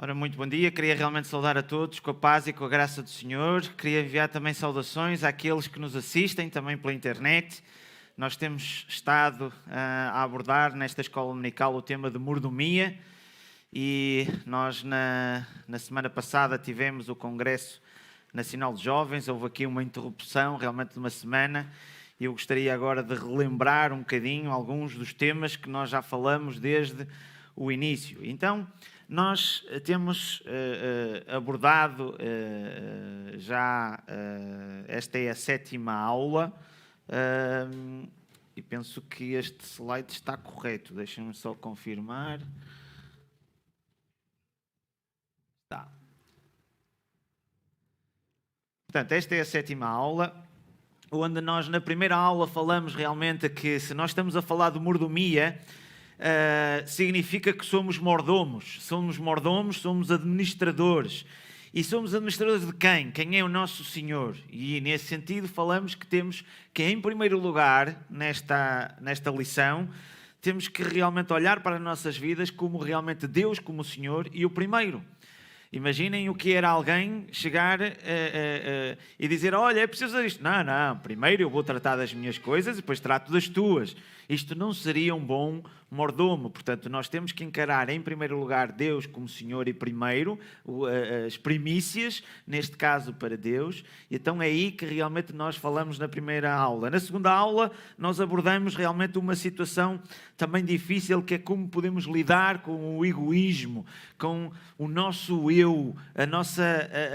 Ora, muito bom dia. Queria realmente saudar a todos com a paz e com a graça do Senhor. Queria enviar também saudações àqueles que nos assistem também pela internet. Nós temos estado a abordar nesta escola dominical o tema de mordomia e nós na semana passada tivemos o Congresso Nacional de Jovens. Houve aqui uma interrupção realmente de uma semana e eu gostaria agora de relembrar um bocadinho alguns dos temas que nós já falamos desde o início. Então, nós temos abordado esta é a 7ª aula e penso que este slide está correto. Deixem-me só confirmar. Está. Portanto, esta é a 7ª aula, onde nós na primeira aula falamos realmente que se nós estamos a falar de mordomia, significa que somos mordomos. Somos administradores. E somos administradores de quem? Quem é o nosso Senhor? E nesse sentido falamos que temos que, em primeiro lugar, nesta lição, temos que realmente olhar para as nossas vidas como realmente Deus como o Senhor e o primeiro. Imaginem o que era alguém chegar e dizer: olha, é preciso fazer isto. Não, primeiro eu vou tratar das minhas coisas e depois trato das tuas. Isto não seria um bom mordomo. Portanto, nós temos que encarar em primeiro lugar Deus como Senhor e primeiro, as primícias, neste caso para Deus. E então é aí que realmente nós falamos na primeira aula. Na segunda aula nós abordamos realmente uma situação também difícil, que é como podemos lidar com o egoísmo, com o nosso eu, a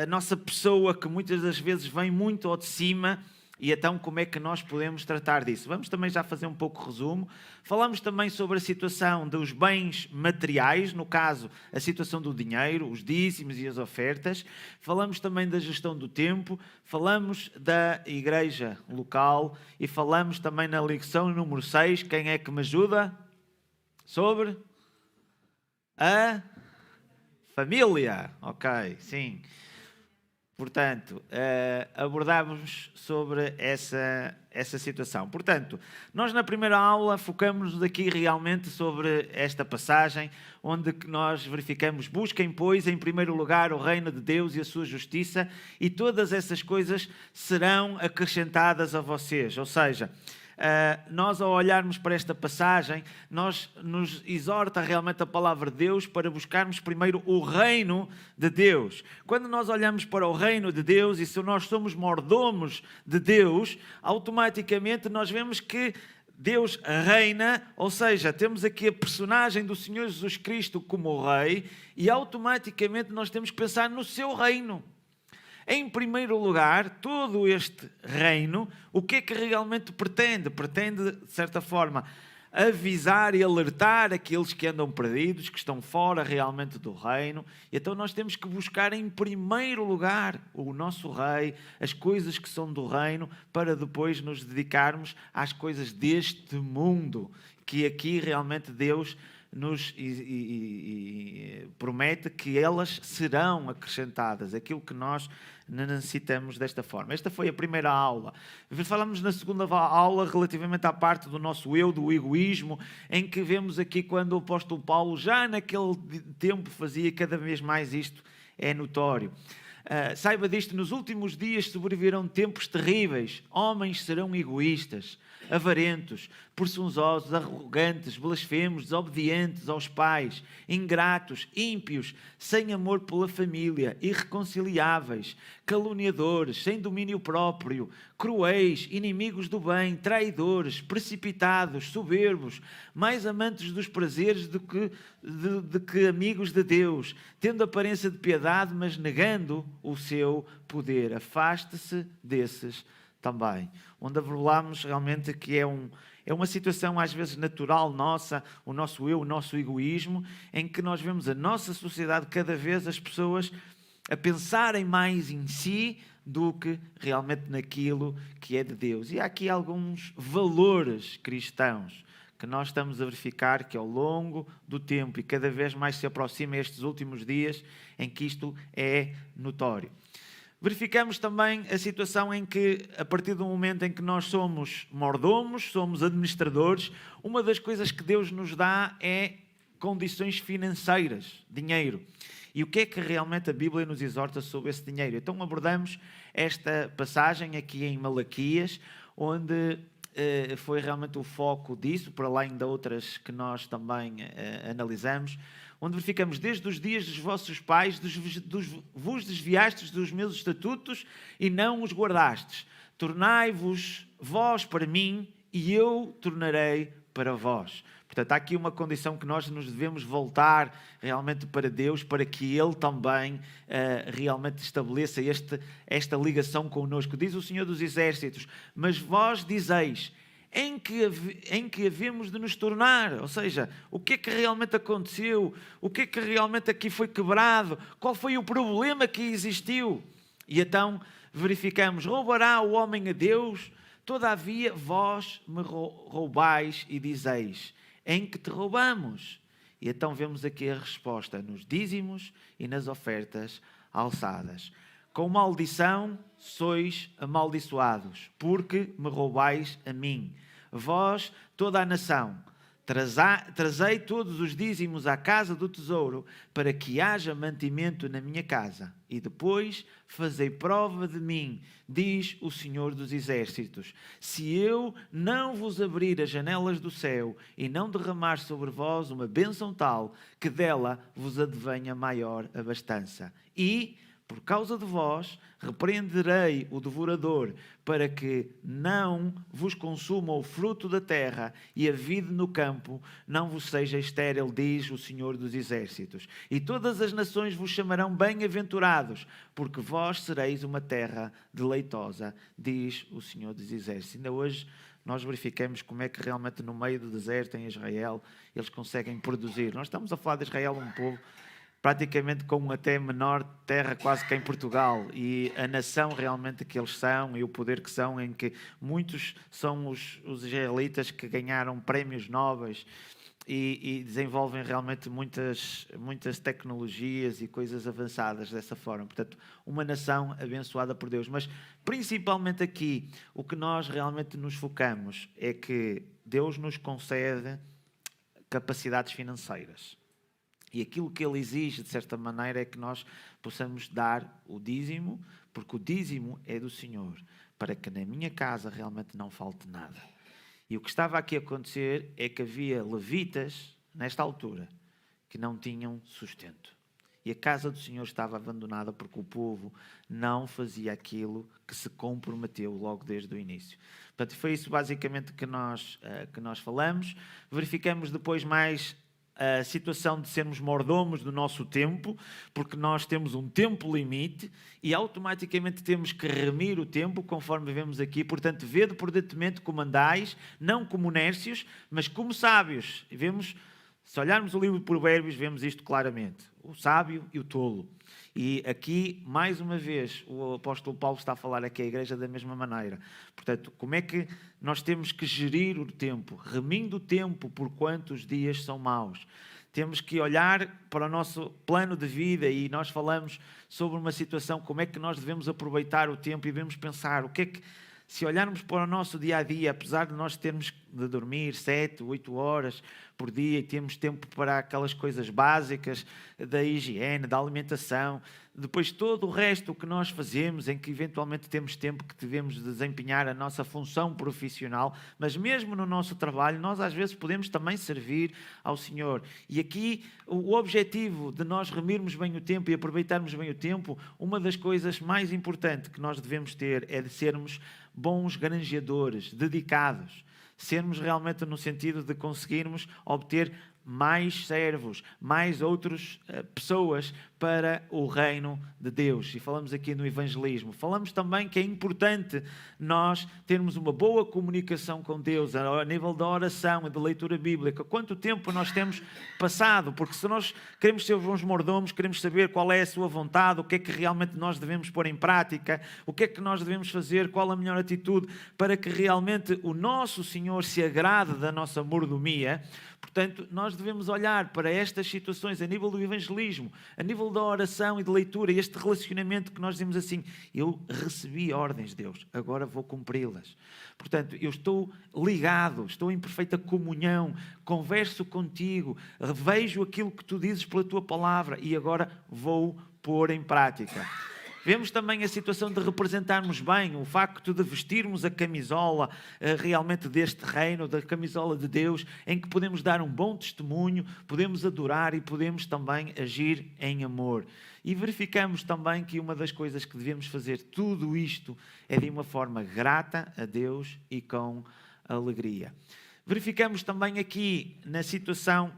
nossa pessoa que muitas das vezes vem muito ao de cima. E então como é que nós podemos tratar disso? Vamos também já fazer um pouco de resumo. Falamos também sobre a situação dos bens materiais, no caso, a situação do dinheiro, os dízimos e as ofertas. Falamos também da gestão do tempo, falamos da igreja local e falamos também na lição número 6, quem é que me ajuda? Sobre a família. Ok, sim. Portanto, abordámos sobre essa situação. Portanto, nós na primeira aula focamos-nos aqui realmente sobre esta passagem, onde nós verificamos: busquem, pois, em primeiro lugar o reino de Deus e a sua justiça, e todas essas coisas serão acrescentadas a vocês. Ou seja, nós ao olharmos para esta passagem, nos exorta realmente a palavra de Deus para buscarmos primeiro o reino de Deus. Quando nós olhamos para o reino de Deus e se nós somos mordomos de Deus, automaticamente nós vemos que Deus reina, ou seja, temos aqui a personagem do Senhor Jesus Cristo como o Rei e automaticamente nós temos que pensar no seu reino. Em primeiro lugar, todo este reino, o que é que realmente pretende? Pretende, de certa forma, avisar e alertar aqueles que andam perdidos, que estão fora realmente do reino. Então nós temos que buscar em primeiro lugar o nosso rei, as coisas que são do reino, para depois nos dedicarmos às coisas deste mundo, que aqui realmente Deus nos promete que elas serão acrescentadas, aquilo que nós necessitamos desta forma. Esta foi a primeira aula. Falamos na segunda aula relativamente à parte do nosso eu, do egoísmo, em que vemos aqui quando o apóstolo Paulo já naquele tempo fazia cada vez mais isto, é notório. Saiba disto: nos últimos dias sobrevirão tempos terríveis. Homens serão egoístas, avarentos, presunçosos, arrogantes, blasfemos, desobedientes aos pais, ingratos, ímpios, sem amor pela família, irreconciliáveis, caluniadores, sem domínio próprio, cruéis, inimigos do bem, traidores, precipitados, soberbos, mais amantes dos prazeres do que amigos de Deus, tendo aparência de piedade, mas negando o seu poder. Afaste-se desses também. Onde averlamos realmente que é uma situação às vezes natural nossa, o nosso eu, o nosso egoísmo, em que nós vemos a nossa sociedade cada vez as pessoas a pensarem mais em si do que realmente naquilo que é de Deus. E há aqui alguns valores cristãos que nós estamos a verificar que ao longo do tempo e cada vez mais se aproxima estes últimos dias em que isto é notório. Verificamos também a situação em que, a partir do momento em que nós somos mordomos, somos administradores, uma das coisas que Deus nos dá é condições financeiras, dinheiro. E o que é que realmente a Bíblia nos exorta sobre esse dinheiro? Então abordamos esta passagem aqui em Malaquias, onde foi realmente o foco disso, para além de outras que nós também analisamos, onde verificamos desde os dias dos vossos pais, vos desviastes dos meus estatutos e não os guardastes. Tornai-vos vós para mim e eu tornarei para vós. Portanto, há aqui uma condição que nós nos devemos voltar realmente para Deus, para que Ele também realmente estabeleça esta ligação connosco. Diz o Senhor dos Exércitos, mas vós dizeis, em que havemos de nos tornar? Ou seja, o que é que realmente aconteceu? O que é que realmente aqui foi quebrado? Qual foi o problema que existiu? E então verificamos, roubará o homem a Deus? Todavia vós me roubais e dizeis, em que te roubamos? E então vemos aqui a resposta nos dízimos e nas ofertas alçadas. Com maldição sois amaldiçoados, porque me roubais a mim. Vós, toda a nação, trazei todos os dízimos à casa do tesouro, para que haja mantimento na minha casa. E depois fazei prova de mim, diz o Senhor dos Exércitos, se eu não vos abrir as janelas do céu e não derramar sobre vós uma bênção tal, que dela vos advenha maior abastança. E, por causa de vós, repreenderei o devorador, para que não vos consuma o fruto da terra e a vide no campo não vos seja estéril, diz o Senhor dos Exércitos. E todas as nações vos chamarão bem-aventurados, porque vós sereis uma terra deleitosa, diz o Senhor dos Exércitos. Ainda hoje nós verificamos como é que realmente no meio do deserto em Israel eles conseguem produzir. Nós estamos a falar de Israel, um povo praticamente com até menor terra quase que em Portugal, e a nação realmente que eles são e o poder que são, em que muitos são os israelitas que ganharam prémios nobres e desenvolvem realmente muitas tecnologias e coisas avançadas dessa forma. Portanto, uma nação abençoada por Deus. Mas principalmente aqui, o que nós realmente nos focamos é que Deus nos concede capacidades financeiras. E aquilo que Ele exige, de certa maneira, é que nós possamos dar o dízimo, porque o dízimo é do Senhor, para que na minha casa realmente não falte nada. E o que estava aqui a acontecer é que havia levitas, nesta altura, que não tinham sustento. E a casa do Senhor estava abandonada porque o povo não fazia aquilo que se comprometeu logo desde o início. Portanto, foi isso basicamente que nós falamos. Verificamos depois mais a situação de sermos mordomos do nosso tempo, porque nós temos um tempo limite e automaticamente temos que remir o tempo, conforme vemos aqui. Portanto, vede prudentemente como andais, não como nércios, mas como sábios. E vemos, se olharmos o livro de Provérbios, vemos isto claramente. O sábio e o tolo. E aqui, mais uma vez, o apóstolo Paulo está a falar aqui à igreja da mesma maneira. Portanto, como é que nós temos que gerir o tempo? Remindo o tempo, porquanto os dias são maus. Temos que olhar para o nosso plano de vida e nós falamos sobre uma situação, como é que nós devemos aproveitar o tempo e devemos pensar, o que é que, se olharmos para o nosso dia-a-dia, apesar de nós termos de dormir 7, 8 horas por dia e temos tempo para aquelas coisas básicas da higiene, da alimentação, depois todo o resto que nós fazemos, em que eventualmente temos tempo que devemos desempenhar a nossa função profissional, mas mesmo no nosso trabalho, nós às vezes podemos também servir ao Senhor. E aqui o objetivo de nós remirmos bem o tempo e aproveitarmos bem o tempo, uma das coisas mais importantes que nós devemos ter é de sermos bons granjeadores, dedicados. Sermos realmente no sentido de conseguirmos obter mais servos, mais outras pessoas para o reino de Deus. E falamos aqui no evangelismo. Falamos também que é importante nós termos uma boa comunicação com Deus a nível da oração e da leitura bíblica. Quanto tempo nós temos passado? Porque se nós queremos ser bons mordomos, queremos saber qual é a sua vontade, o que é que realmente nós devemos pôr em prática, o que é que nós devemos fazer, qual a melhor atitude para que realmente o nosso Senhor se agrade da nossa mordomia. Portanto, nós nós devemos olhar para estas situações a nível do evangelismo, a nível da oração e de leitura, este relacionamento que nós dizemos assim, eu recebi ordens de Deus, agora vou cumpri-las. Portanto, eu estou ligado, estou em perfeita comunhão, converso contigo, vejo aquilo que tu dizes pela tua palavra e agora vou pôr em prática. Vemos também a situação de representarmos bem, o facto de vestirmos a camisola realmente deste reino, da camisola de Deus, em que podemos dar um bom testemunho, podemos adorar e podemos também agir em amor. E verificamos também que uma das coisas que devemos fazer tudo isto é de uma forma grata a Deus e com alegria. Verificamos também aqui na situação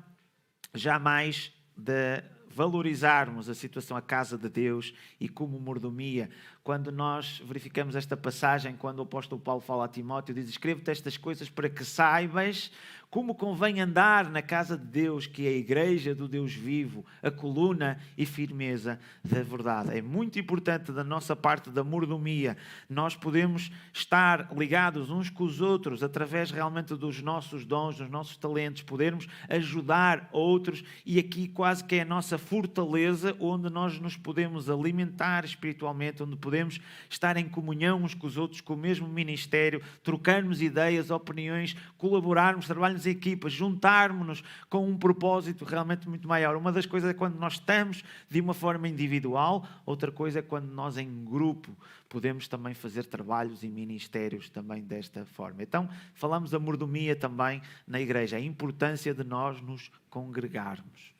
já mais de valorizarmos a situação, a casa de Deus e como mordomia. Quando nós verificamos esta passagem, quando o apóstolo Paulo fala a Timóteo, diz: escrevo-te estas coisas para que saibas como convém andar na casa de Deus, que é a igreja do Deus vivo, a coluna e firmeza da verdade. É muito importante da nossa parte da mordomia. Nós podemos estar ligados uns com os outros através realmente dos nossos dons, dos nossos talentos, podermos ajudar outros e aqui quase que é a nossa fortaleza onde nós nos podemos alimentar espiritualmente, onde podemos estar em comunhão uns com os outros, com o mesmo ministério, trocarmos ideias, opiniões, colaborarmos, trabalharmos em equipa, juntarmos-nos com um propósito realmente muito maior. Uma das coisas é quando nós estamos de uma forma individual, outra coisa é quando nós em grupo podemos também fazer trabalhos e ministérios também desta forma. Então, falamos da mordomia também na igreja, a importância de nós nos congregarmos.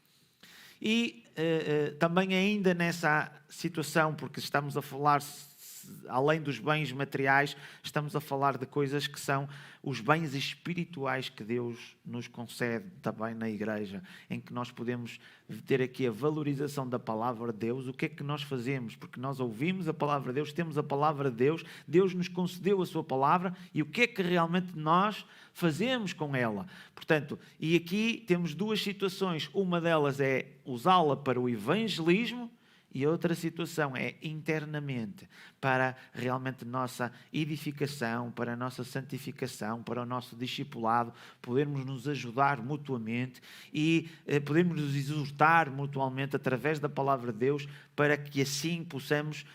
E também ainda nessa situação, porque estamos a falar, além dos bens materiais, estamos a falar de coisas que são os bens espirituais que Deus nos concede também na igreja, em que nós podemos ter aqui a valorização da palavra de Deus. O que é que nós fazemos? Porque nós ouvimos a palavra de Deus, temos a palavra de Deus, Deus nos concedeu a sua palavra e o que é que realmente nós fazemos com ela? Portanto, e aqui temos duas situações. Uma delas é usá-la para o evangelismo e outra situação é internamente, para realmente nossa edificação, para a nossa santificação, para o nosso discipulado, podermos nos ajudar mutuamente e podermos nos exortar mutuamente através da palavra de Deus, para que assim possamos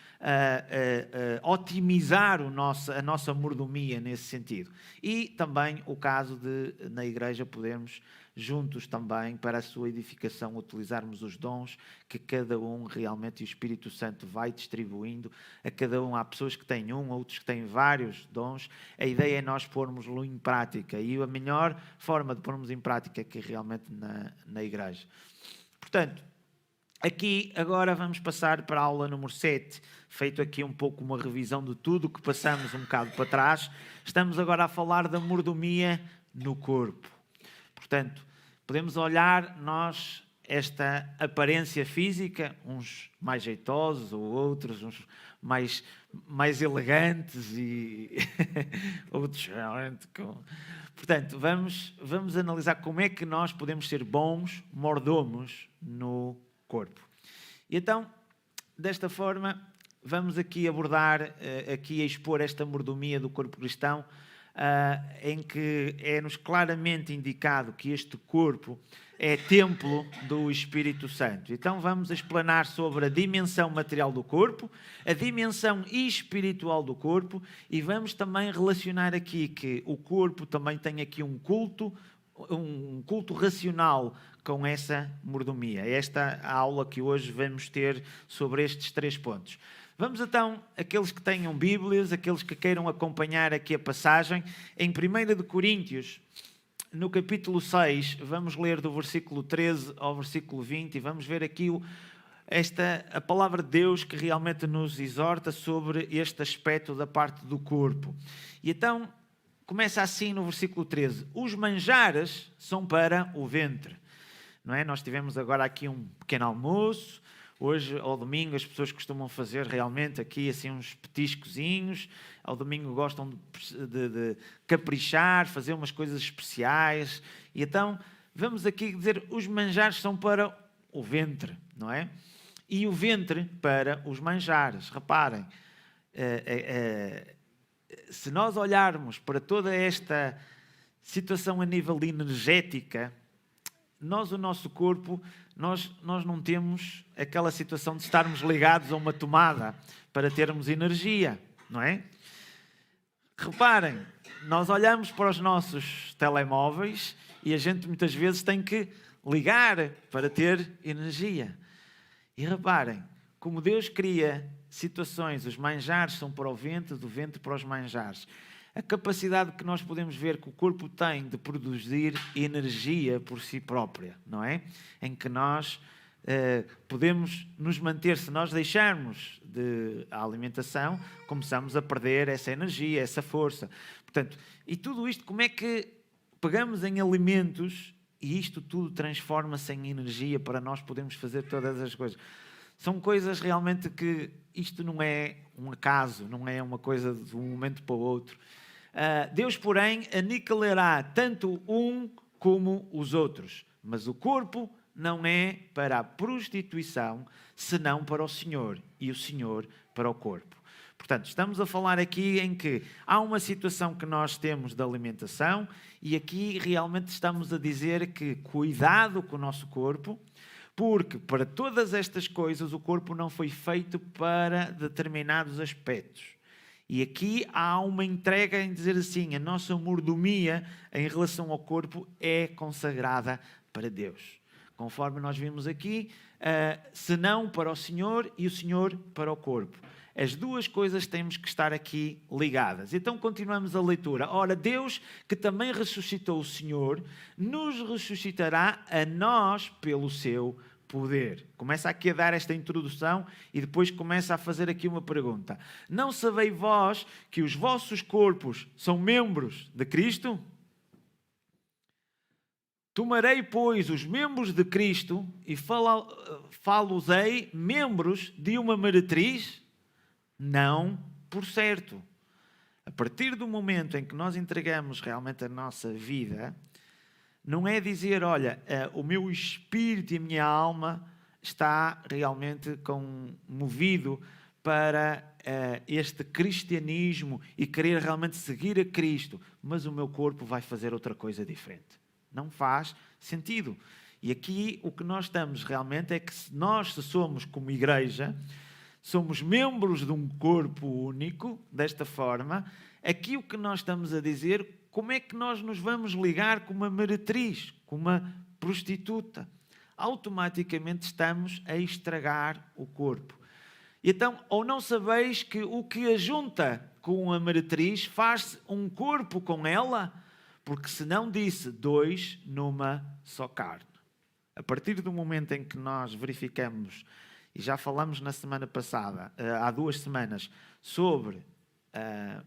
otimizar a nossa mordomia nesse sentido. E também o caso de, na igreja, podermos juntos também, para a sua edificação, utilizarmos os dons que cada um realmente, e o Espírito Santo vai distribuindo a cada um. Há pessoas que têm um, outros que têm vários dons. A ideia é nós pormos-lo em prática, e a melhor forma de pormos em prática é aqui realmente na igreja. Portanto, aqui agora vamos passar para a aula número 7, feito aqui um pouco uma revisão de tudo o que passamos um bocado para trás. Estamos agora a falar da mordomia no corpo. Portanto, podemos olhar nós esta aparência física, uns mais jeitosos ou outros uns mais elegantes e outros realmente com... Portanto, vamos analisar como é que nós podemos ser bons mordomos no corpo. E então, desta forma, vamos aqui abordar, aqui a expor esta mordomia do corpo cristão, em que é-nos claramente indicado que este corpo é templo do Espírito Santo. Então vamos explanar sobre a dimensão material do corpo, a dimensão espiritual do corpo, e vamos também relacionar aqui que o corpo também tem aqui um culto racional com essa mordomia. Esta é a aula que hoje vamos ter sobre estes 3 pontos. Vamos então, aqueles que tenham Bíblias, aqueles que queiram acompanhar aqui a passagem, em 1 de Coríntios, no capítulo 6, vamos ler do versículo 13 ao versículo 20 e vamos ver aqui a palavra de Deus que realmente nos exorta sobre este aspecto da parte do corpo. E então, começa assim no versículo 13: os manjares são para o ventre. Não é? Nós tivemos agora aqui um pequeno almoço. Hoje, ao domingo, as pessoas costumam fazer realmente aqui assim uns petiscozinhos. Ao domingo gostam de caprichar, fazer umas coisas especiais. E então, vamos aqui dizer, os manjares são para o ventre, não é? E o ventre para os manjares. Reparem, se nós olharmos para toda esta situação a nível energética, o nosso corpo, nós não temos aquela situação de estarmos ligados a uma tomada para termos energia, não é? Reparem, nós olhamos para os nossos telemóveis e a gente muitas vezes tem que ligar para ter energia. E reparem, como Deus cria situações, os manjares são para o vento, do vento para os manjares. A capacidade que nós podemos ver que o corpo tem de produzir energia por si própria, não é? Em que nós podemos nos manter, se nós deixarmos a alimentação, começamos a perder essa energia, essa força. Portanto, e tudo isto, como é que pegamos em alimentos e isto tudo transforma-se em energia para nós podermos fazer todas as coisas? São coisas realmente que isto não é um acaso, não é uma coisa de um momento para o outro. Deus, porém, aniquilará tanto um como os outros, mas o corpo não é para a prostituição, senão para o Senhor, e o Senhor para o corpo. Portanto, estamos a falar aqui em que há uma situação que nós temos de alimentação e aqui realmente estamos a dizer que cuidado com o nosso corpo, porque para todas estas coisas o corpo não foi feito para determinados aspectos. E aqui há uma entrega em dizer assim, a nossa mordomia em relação ao corpo é consagrada para Deus. Conforme nós vimos aqui, senão para o Senhor e o Senhor para o corpo. As duas coisas temos que estar aqui ligadas. Então continuamos a leitura. Ora, Deus, que também ressuscitou o Senhor, nos ressuscitará a nós pelo seu poder. Começa aqui a dar esta introdução e depois começa a fazer aqui uma pergunta. Não sabeis vós que os vossos corpos são membros de Cristo? Tomarei, pois, os membros de Cristo e falo-os-ei membros de uma meretriz? Não, por certo. A partir do momento em que nós entregamos realmente a nossa vida, não é dizer, olha, o meu espírito e a minha alma está realmente movido para este cristianismo e querer realmente seguir a Cristo, mas o meu corpo vai fazer outra coisa diferente. Não faz sentido. E aqui o que nós estamos realmente é que se somos como igreja, somos membros de um corpo único, desta forma, aqui o que nós estamos a dizer, como é que nós nos vamos ligar com uma meretriz, com uma prostituta? Automaticamente estamos a estragar o corpo. Então, ou não sabeis que o que ajunta com a meretriz faz um corpo com ela? Porque se não disse dois numa só carne. A partir do momento em que nós verificamos, e já falamos na semana passada, há 2 semanas, sobre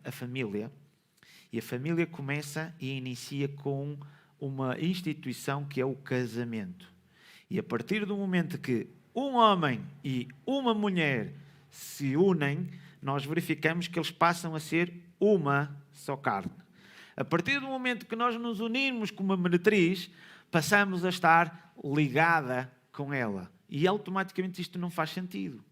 a família, e a família começa e inicia com uma instituição que é o casamento. E a partir do momento que um homem e uma mulher se unem, nós verificamos que eles passam a ser uma só carne. A partir do momento que nós nos unirmos com uma meretriz, passamos a estar ligada com ela. E automaticamente isto não faz sentido.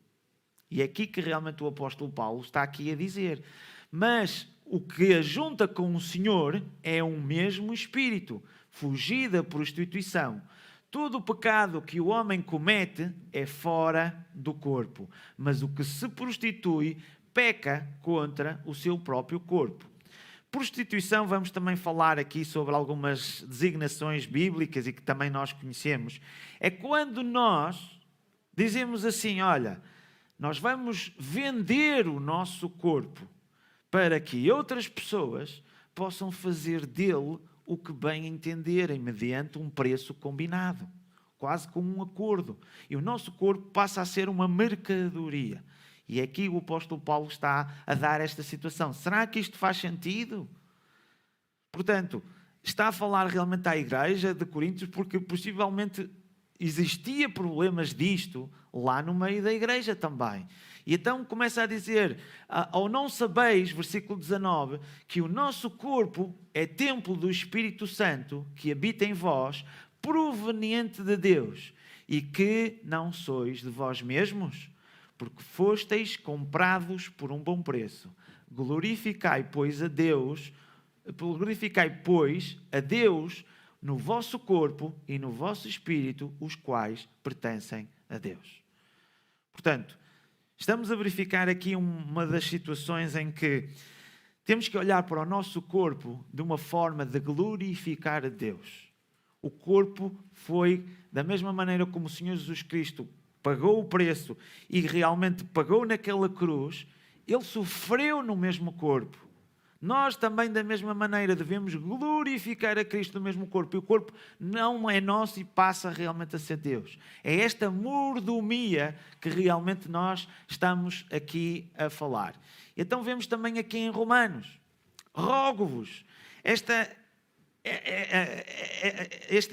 E é aqui que realmente o apóstolo Paulo está aqui a dizer. Mas o que ajunta com o Senhor é um mesmo espírito. Fugir da prostituição. Todo o pecado que o homem comete é fora do corpo. Mas o que se prostitui peca contra o seu próprio corpo. Prostituição, vamos também falar aqui sobre algumas designações bíblicas e que também nós conhecemos. É quando nós dizemos assim, olha, nós vamos vender o nosso corpo para que outras pessoas possam fazer dele o que bem entenderem, mediante um preço combinado, quase como um acordo. E o nosso corpo passa a ser uma mercadoria. E aqui o apóstolo Paulo está a dar esta situação. Será que isto faz sentido? Portanto, está a falar realmente à igreja de Coríntios porque possivelmente existia problemas disto lá no meio da igreja também. E então começa a dizer, ou não sabeis, versículo 19, que o nosso corpo é templo do Espírito Santo que habita em vós, proveniente de Deus, e que não sois de vós mesmos, porque fosteis comprados por um bom preço. Glorificai, pois, a Deus no vosso corpo e no vosso espírito, os quais pertencem a Deus. Portanto, estamos a verificar aqui uma das situações em que temos que olhar para o nosso corpo de uma forma de glorificar a Deus. O corpo foi, da mesma maneira como o Senhor Jesus Cristo pagou o preço e realmente pagou naquela cruz, Ele sofreu no mesmo corpo. Nós também, da mesma maneira, devemos glorificar a Cristo no mesmo corpo. E o corpo não é nosso e passa realmente a ser Deus. É esta mordomia que realmente nós estamos aqui a falar. Então vemos também aqui em Romanos. Rogo-vos, este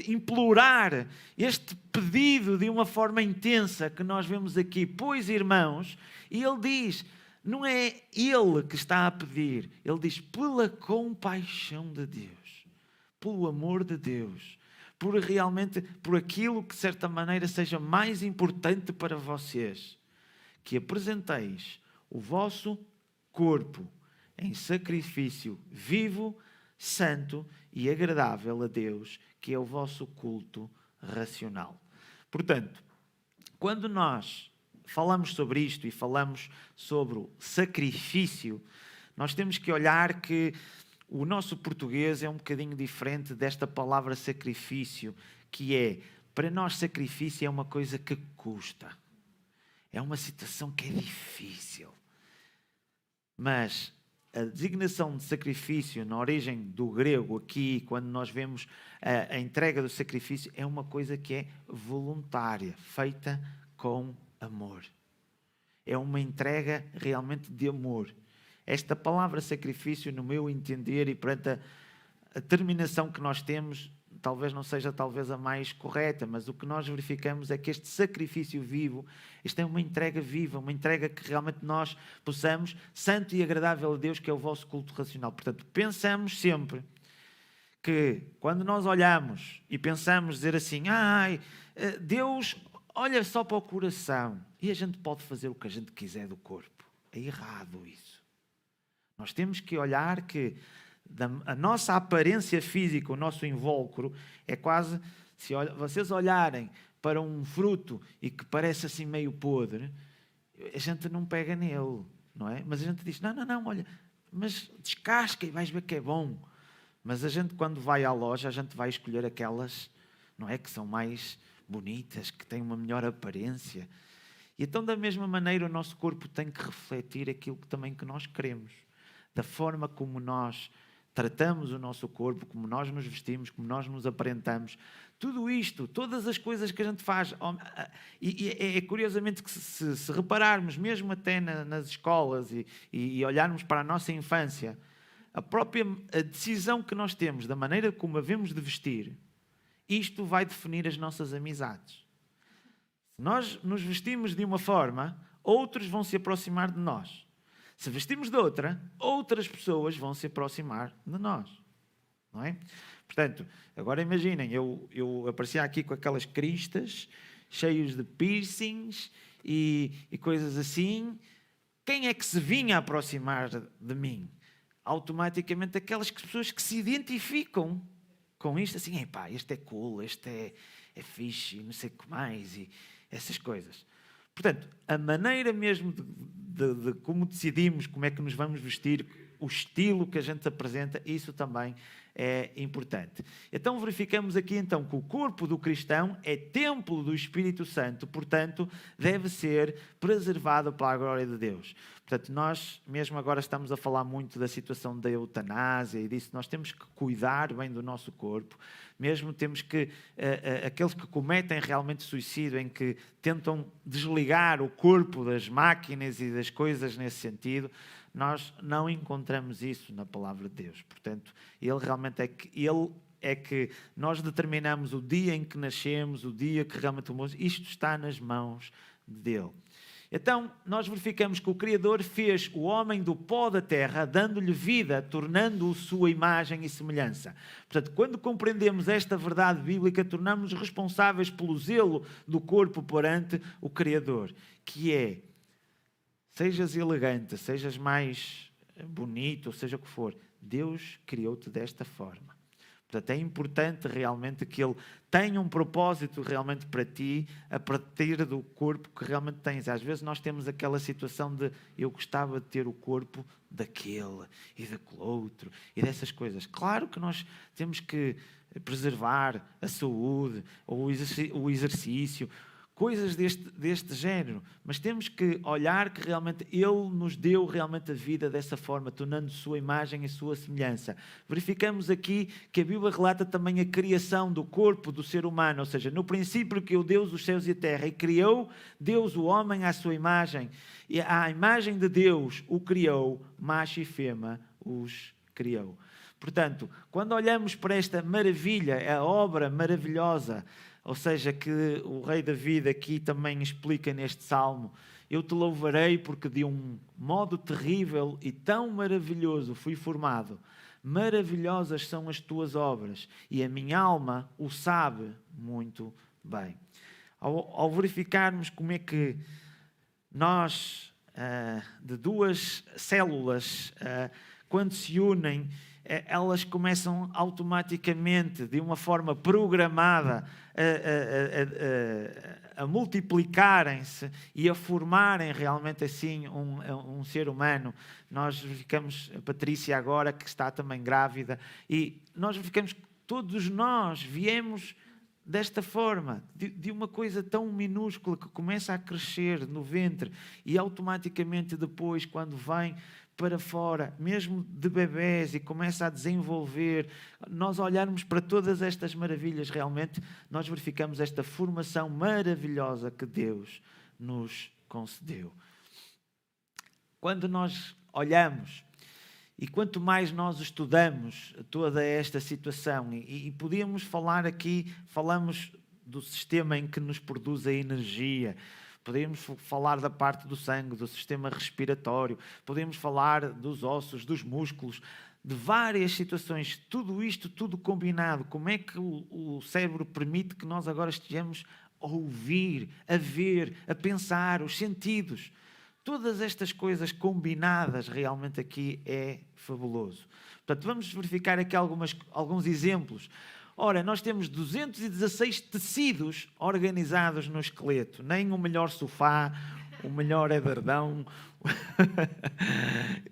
implorar, este pedido de uma forma intensa que nós vemos aqui. Pois, irmãos, e ele diz... Não é ele que está a pedir. Ele diz, pela compaixão de Deus, pelo amor de Deus, por aquilo que de certa maneira seja mais importante para vocês, que apresenteis o vosso corpo em sacrifício vivo, santo e agradável a Deus, que é o vosso culto racional. Portanto, quando nós falamos sobre isto e falamos sobre o sacrifício, nós temos que olhar que o nosso português é um bocadinho diferente desta palavra sacrifício, que é, para nós sacrifício é uma coisa que custa. É uma situação que é difícil. Mas a designação de sacrifício, na origem do grego aqui, quando nós vemos a entrega do sacrifício, é uma coisa que é voluntária, feita com amor. É uma entrega realmente de amor. Esta palavra sacrifício, no meu entender e perante a terminação que nós temos, talvez não seja talvez a mais correta, mas o que nós verificamos é que este sacrifício vivo, isto é uma entrega viva, uma entrega que realmente nós possamos, santo e agradável a Deus, que é o vosso culto racional. Portanto, pensamos sempre que quando nós olhamos e pensamos dizer assim, Deus olha só para o coração e a gente pode fazer o que a gente quiser do corpo. É errado isso. Nós temos que olhar que a nossa aparência física, o nosso invólucro, é quase, se vocês olharem para um fruto e que parece assim meio podre, a gente não pega nele, não é? Mas a gente diz, não, olha, mas descasca e vais ver que é bom. Mas a gente, quando vai à loja, a gente vai escolher aquelas, não é, que são mais bonitas, que têm uma melhor aparência. E então, da mesma maneira, o nosso corpo tem que refletir aquilo que nós queremos. Da forma como nós tratamos o nosso corpo, como nós nos vestimos, como nós nos aparentamos. Tudo isto, todas as coisas que a gente faz. E é curiosamente que se repararmos, mesmo até nas escolas e olharmos para a nossa infância, a decisão que nós temos, da maneira como havemos de vestir, isto vai definir as nossas amizades. Se nós nos vestimos de uma forma, outros vão se aproximar de nós. Se vestimos de outra, outras pessoas vão se aproximar de nós. Não é? Portanto, agora imaginem, eu aparecia aqui com aquelas cristas, cheios de piercings e coisas assim. Quem é que se vinha aproximar de mim? Automaticamente aquelas pessoas que se identificam com isto, assim, este é cool, este é fixe, não sei o que mais, e essas coisas. Portanto, a maneira mesmo de como decidimos como é que nos vamos vestir, o estilo que a gente apresenta, isso também é importante. Então verificamos aqui então que o corpo do cristão é templo do Espírito Santo, portanto, deve ser preservado para a glória de Deus. Portanto, nós mesmo agora estamos a falar muito da situação da eutanásia e disso, nós temos que cuidar bem do nosso corpo, mesmo temos que, aqueles que cometem realmente suicídio, em que tentam desligar o corpo das máquinas e das coisas nesse sentido, nós não encontramos isso na palavra de Deus. Portanto, ele é que nós determinamos o dia em que nascemos, o dia que realmente tomamos, isto está nas mãos dele. Então, nós verificamos que o Criador fez o homem do pó da terra, dando-lhe vida, tornando-o sua imagem e semelhança. Portanto, quando compreendemos esta verdade bíblica, tornamos-nos responsáveis pelo zelo do corpo perante o Criador, que é, sejas elegante, sejas mais bonito, ou seja o que for, Deus criou-te desta forma. Portanto, é importante realmente que Ele tenha um propósito realmente para ti, a partir do corpo que realmente tens. Às vezes nós temos aquela situação de eu gostava de ter o corpo daquele e daquele outro e dessas coisas. Claro que nós temos que preservar a saúde, ou o exercício, coisas deste género, mas temos que olhar que realmente Ele nos deu realmente a vida dessa forma, tornando sua imagem e sua semelhança. Verificamos aqui que a Bíblia relata também a criação do corpo do ser humano, ou seja, no princípio criou Deus os céus e a terra, e criou Deus o homem à sua imagem, e à imagem de Deus o criou, macho e fêmea os criou. Portanto, quando olhamos para esta maravilha, a obra maravilhosa, ou seja, que o rei David aqui também explica neste salmo: eu te louvarei porque de um modo terrível e tão maravilhoso fui formado. Maravilhosas são as tuas obras e a minha alma o sabe muito bem. Ao verificarmos como é que nós, de duas células, quando se unem, elas começam automaticamente, de uma forma programada, a multiplicarem-se e a formarem realmente assim um ser humano. Nós verificamos, a Patrícia agora, que está também grávida, e nós verificamos que todos nós viemos desta forma, de uma coisa tão minúscula que começa a crescer no ventre e automaticamente depois, quando vem para fora, mesmo de bebés, e começa a desenvolver, nós olharmos para todas estas maravilhas, realmente nós verificamos esta formação maravilhosa que Deus nos concedeu. Quando nós olhamos, e quanto mais nós estudamos toda esta situação, e podíamos falar aqui, falamos do sistema em que nos produz a energia, podemos falar da parte do sangue, do sistema respiratório, podemos falar dos ossos, dos músculos, de várias situações, tudo isto, tudo combinado. Como é que o cérebro permite que nós agora estejamos a ouvir, a ver, a pensar, os sentidos? Todas estas coisas combinadas realmente aqui é fabuloso. Portanto, vamos verificar aqui alguns exemplos. Ora, nós temos 216 tecidos organizados no esqueleto. Nem o melhor sofá, o melhor edredão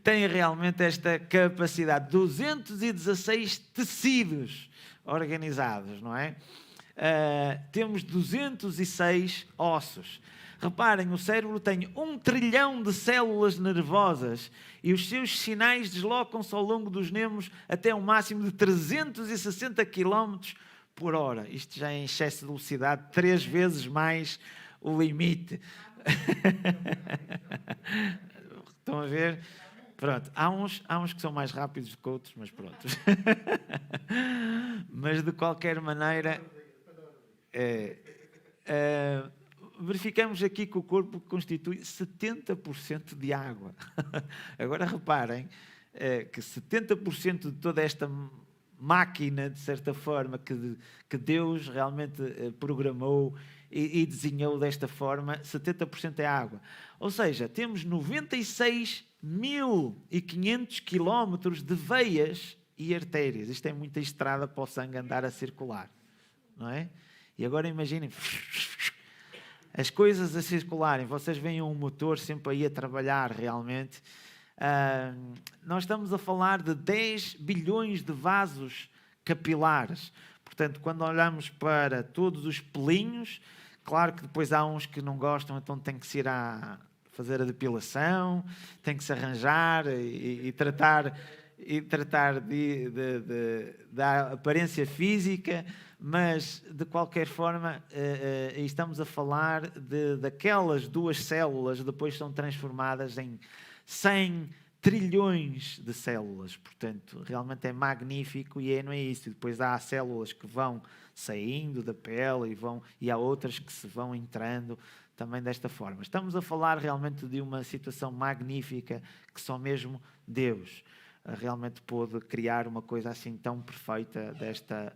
tem realmente esta capacidade. 216 tecidos organizados, não é? Temos 206 ossos. Reparem, o cérebro tem 1 trilhão de células nervosas e os seus sinais deslocam-se ao longo dos nervos até um máximo de 360 km por hora. Isto já é em excesso de velocidade, 3 vezes mais o limite. Estão a ver? Pronto, há uns que são mais rápidos do que outros, mas pronto. Mas de qualquer maneira, verificamos aqui que o corpo constitui 70% de água. Agora reparem que 70% de toda esta máquina, de certa forma, que Deus realmente programou e desenhou desta forma, 70% é água. Ou seja, temos 96.500 quilómetros de veias e artérias. Isto é muita estrada para o sangue andar a circular, não é? E agora imaginem as coisas a circularem. Vocês veem um motor sempre aí a trabalhar realmente. Nós estamos a falar de 10 bilhões de vasos capilares. Portanto, quando olhamos para todos os pelinhos, claro que depois há uns que não gostam, então tem que se ir a fazer a depilação, tem que se arranjar e tratar da aparência física, mas de qualquer forma estamos a falar daquelas 2 células, depois são transformadas em 100 trilhões de células. Portanto, realmente é magnífico e não é isso. Depois há células que vão saindo da pele e há outras que se vão entrando também desta forma. Estamos a falar realmente de uma situação magnífica que só mesmo Deus realmente pôde criar uma coisa assim tão perfeita desta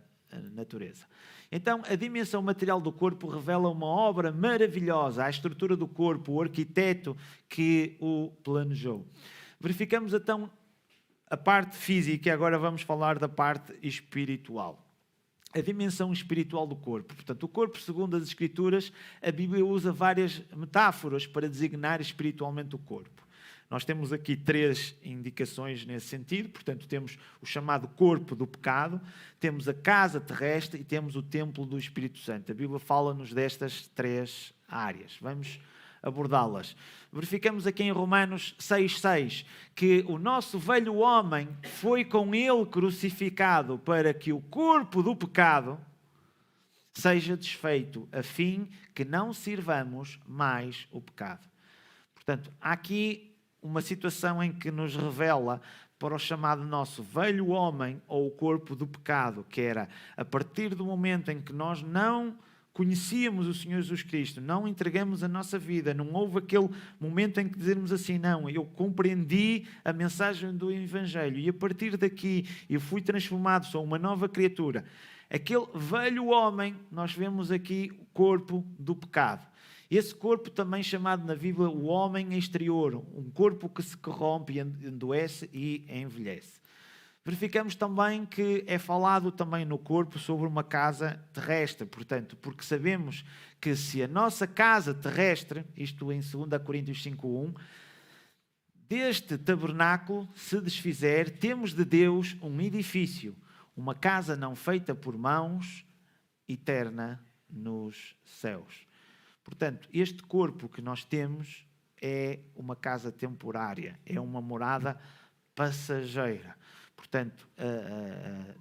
natureza. Então, a dimensão material do corpo revela uma obra maravilhosa, a estrutura do corpo, o arquiteto que o planejou. Verificamos então a parte física e agora vamos falar da parte espiritual. A dimensão espiritual do corpo. Portanto, o corpo, segundo as Escrituras, a Bíblia usa várias metáforas para designar espiritualmente o corpo. Nós temos aqui 3 indicações nesse sentido. Portanto, temos o chamado corpo do pecado, temos a casa terrestre e temos o templo do Espírito Santo. A Bíblia fala-nos destas 3 áreas. Vamos abordá-las. Verificamos aqui em Romanos 6,6 que o nosso velho homem foi com ele crucificado para que o corpo do pecado seja desfeito, a fim que não sirvamos mais o pecado. Portanto, há aqui uma situação em que nos revela para o chamado nosso velho homem ou o corpo do pecado, que era a partir do momento em que nós não conhecíamos o Senhor Jesus Cristo, não entregamos a nossa vida, não houve aquele momento em que dizermos assim, não, eu compreendi a mensagem do Evangelho e a partir daqui eu fui transformado, sou uma nova criatura. Aquele velho homem, nós vemos aqui o corpo do pecado. Esse corpo também chamado na Bíblia o homem exterior, um corpo que se corrompe, endoece e envelhece. Verificamos também que é falado também no corpo sobre uma casa terrestre, portanto, porque sabemos que se a nossa casa terrestre, isto em 2 Coríntios 5:1, deste tabernáculo se desfizer, temos de Deus um edifício, uma casa não feita por mãos, eterna nos céus. Portanto, este corpo que nós temos é uma casa temporária, é uma morada passageira. Portanto,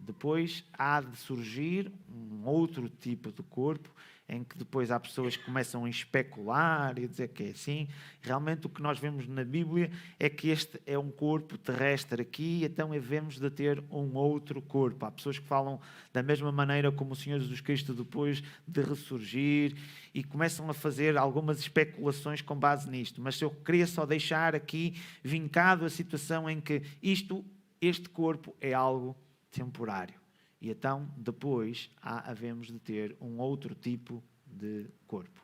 depois há de surgir um outro tipo de corpo em que depois há pessoas que começam a especular e a dizer que é assim. Realmente o que nós vemos na Bíblia é que este é um corpo terrestre aqui, então devemos de ter um outro corpo. Há pessoas que falam da mesma maneira como o Senhor Jesus Cristo depois de ressurgir e começam a fazer algumas especulações com base nisto. Mas eu queria só deixar aqui vincado a situação em que este corpo é algo temporário. E então, depois, havemos de ter um outro tipo de corpo.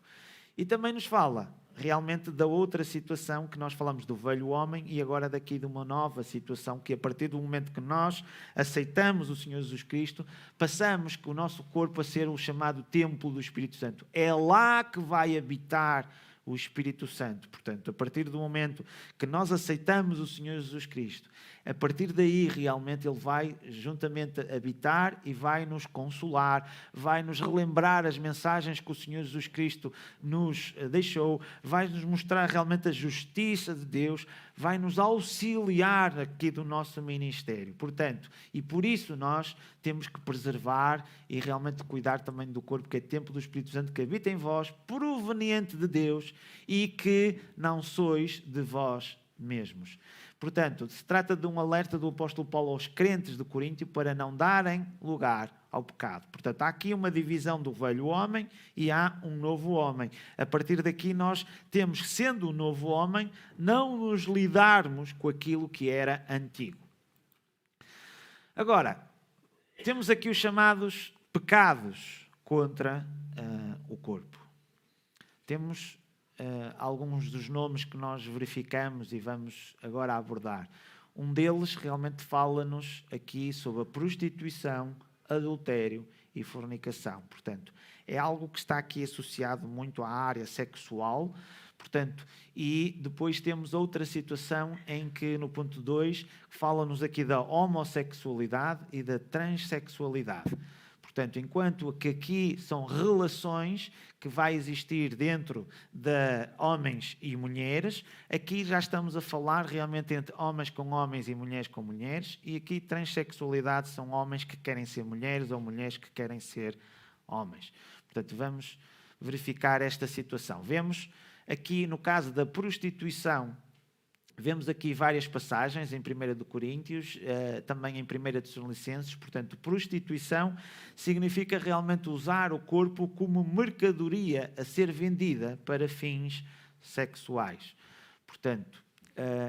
E também nos fala, realmente, da outra situação que nós falamos do velho homem e agora daqui de uma nova situação que a partir do momento que nós aceitamos o Senhor Jesus Cristo, passamos com o nosso corpo a ser o chamado templo do Espírito Santo. É lá que vai habitar o Espírito Santo. Portanto, a partir do momento que nós aceitamos o Senhor Jesus Cristo, a partir daí realmente Ele vai juntamente habitar e vai nos consolar, vai nos relembrar as mensagens que o Senhor Jesus Cristo nos deixou, vai nos mostrar realmente a justiça de Deus, vai nos auxiliar aqui do nosso ministério. Portanto, e por isso nós temos que preservar e realmente cuidar também do corpo que é templo do Espírito Santo que habita em vós, proveniente de Deus e que não sois de vós mesmos. Portanto, se trata de um alerta do apóstolo Paulo aos crentes de Coríntio para não darem lugar ao pecado. Portanto, há aqui uma divisão do velho homem e há um novo homem. A partir daqui nós temos, sendo um novo homem, não nos lidarmos com aquilo que era antigo. Agora, temos aqui os chamados pecados contra o corpo. Temos alguns dos nomes que nós verificamos e vamos agora abordar. Um deles realmente fala-nos aqui sobre a prostituição, adultério e fornicação. Portanto, é algo que está aqui associado muito à área sexual. Portanto, e depois temos outra situação em que, no ponto 2, fala-nos aqui da homossexualidade e da transexualidade. Portanto, enquanto que aqui são relações que vai existir dentro de homens e mulheres, aqui já estamos a falar realmente entre homens com homens e mulheres com mulheres, e aqui transexualidade são homens que querem ser mulheres ou mulheres que querem ser homens. Portanto, vamos verificar esta situação. Vemos aqui no caso da prostituição, vemos aqui várias passagens em 1 Coríntios, também em 1 Tessalonicenses. Portanto, prostituição significa realmente usar o corpo como mercadoria a ser vendida para fins sexuais. Portanto,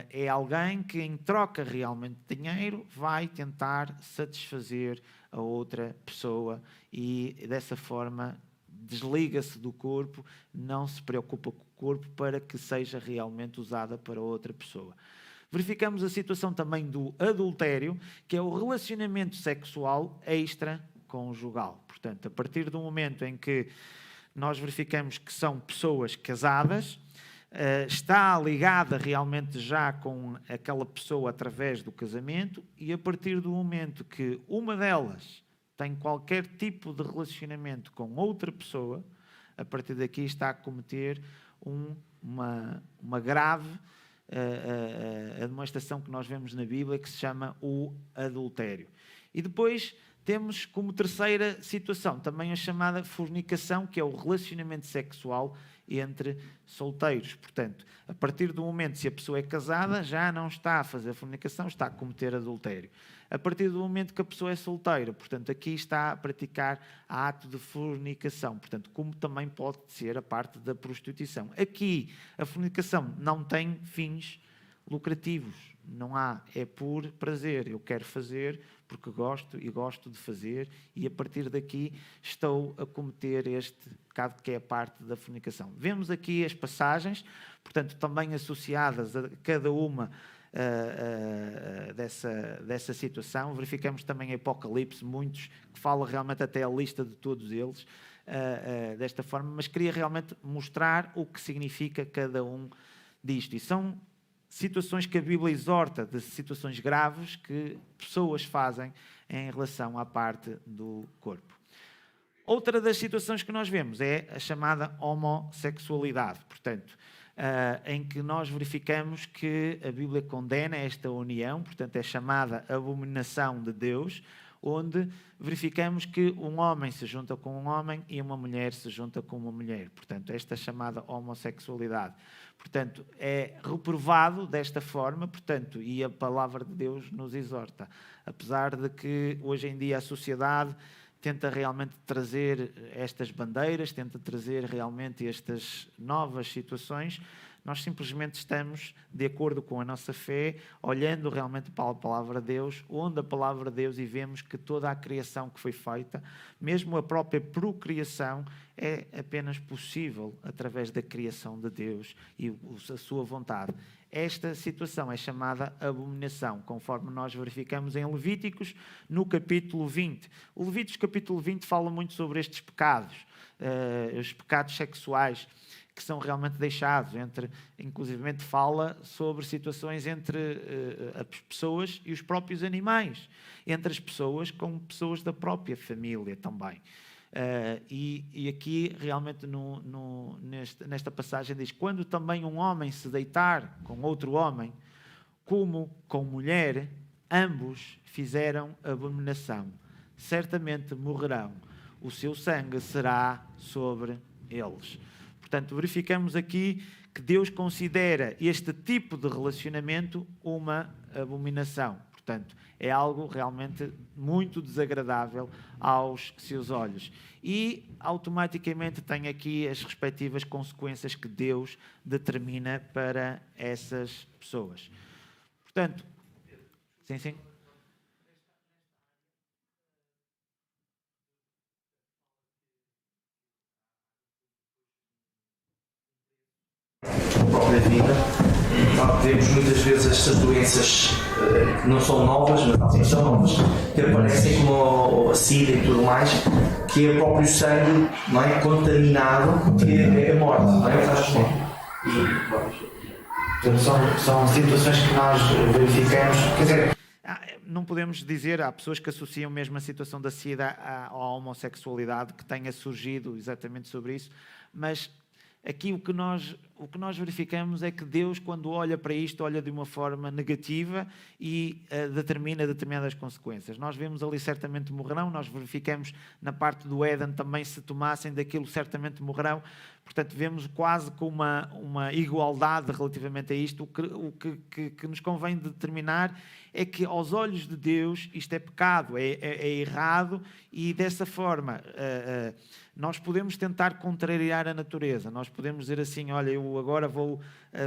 é alguém que em troca realmente de dinheiro vai tentar satisfazer a outra pessoa e dessa forma desliga-se do corpo, não se preocupa com o corpo para que seja realmente usada para outra pessoa. Verificamos a situação também do adultério, que é o relacionamento sexual extraconjugal. Portanto, a partir do momento em que nós verificamos que são pessoas casadas, está ligada realmente já com aquela pessoa através do casamento, e a partir do momento que uma delas tem qualquer tipo de relacionamento com outra pessoa, a partir daqui está a cometer uma grave a demonstração que nós vemos na Bíblia, que se chama o adultério. E depois temos como terceira situação também a chamada fornicação, que é o relacionamento sexual entre solteiros. Portanto, a partir do momento, se a pessoa é casada, já não está a fazer fornicação, está a cometer adultério. A partir do momento que a pessoa é solteira, portanto, aqui está a praticar ato de fornicação. Portanto, como também pode ser a parte da prostituição. Aqui, a fornicação não tem fins lucrativos. Não há, é por prazer. Eu quero fazer porque gosto e gosto de fazer, e a partir daqui estou a cometer este pecado que é a parte da fornicação. Vemos aqui as passagens, portanto, também associadas a cada uma dessa situação. Verificamos também em Apocalipse, muitos que falam realmente até a lista de todos eles desta forma, mas queria realmente mostrar o que significa cada um disto. E são situações que a Bíblia exorta, de situações graves que pessoas fazem em relação à parte do corpo. Outra das situações que nós vemos é a chamada homossexualidade, portanto, em que nós verificamos que a Bíblia condena esta união, portanto é chamada abominação de Deus, onde verificamos que um homem se junta com um homem e uma mulher se junta com uma mulher. Portanto, esta chamada homossexualidade. Portanto, é reprovado desta forma, portanto, e a palavra de Deus nos exorta. Apesar de que hoje em dia a sociedade tenta realmente trazer estas bandeiras, tenta trazer realmente estas novas situações, nós simplesmente estamos de acordo com a nossa fé, olhando realmente para a palavra de Deus, onde a palavra de Deus, e vemos que toda a criação que foi feita, mesmo a própria procriação, é apenas possível através da criação de Deus e a sua vontade. Esta situação é chamada abominação, conforme nós verificamos em Levíticos, no capítulo 20. O Levíticos capítulo 20 fala muito sobre estes pecados, os pecados sexuais, que são realmente deixados, inclusivamente fala sobre situações entre as pessoas e os próprios animais, entre as pessoas com pessoas da própria família também. E aqui realmente nesta passagem diz: quando também um homem se deitar com outro homem, como com mulher, ambos fizeram abominação, certamente morrerão, o seu sangue será sobre eles. Portanto, verificamos aqui que Deus considera este tipo de relacionamento uma abominação. Portanto, é algo realmente muito desagradável aos seus olhos. E, automaticamente, tem aqui as respectivas consequências que Deus determina para essas pessoas. Portanto, sim. Própria vida, temos muitas vezes estas doenças que não são novas, mas são novas, que aparecem como a sida e tudo mais, que é o próprio sangue, não é, contaminado, que é a morte, não é? São situações que nós verificamos, quer dizer, não podemos dizer, há pessoas que associam mesmo a situação da sida à homossexualidade, que tenha surgido exatamente sobre isso, mas aqui o que nós verificamos é que Deus, quando olha para isto, olha de uma forma negativa e determina determinadas consequências. Nós vemos ali certamente morrerão, nós verificamos na parte do Éden também, se tomassem daquilo certamente morrerão. Portanto, vemos quase com uma igualdade relativamente a isto. O que nos convém determinar é que aos olhos de Deus isto é pecado, é errado, e dessa forma nós podemos tentar contrariar a natureza. Nós podemos dizer assim: olha, eu agora vou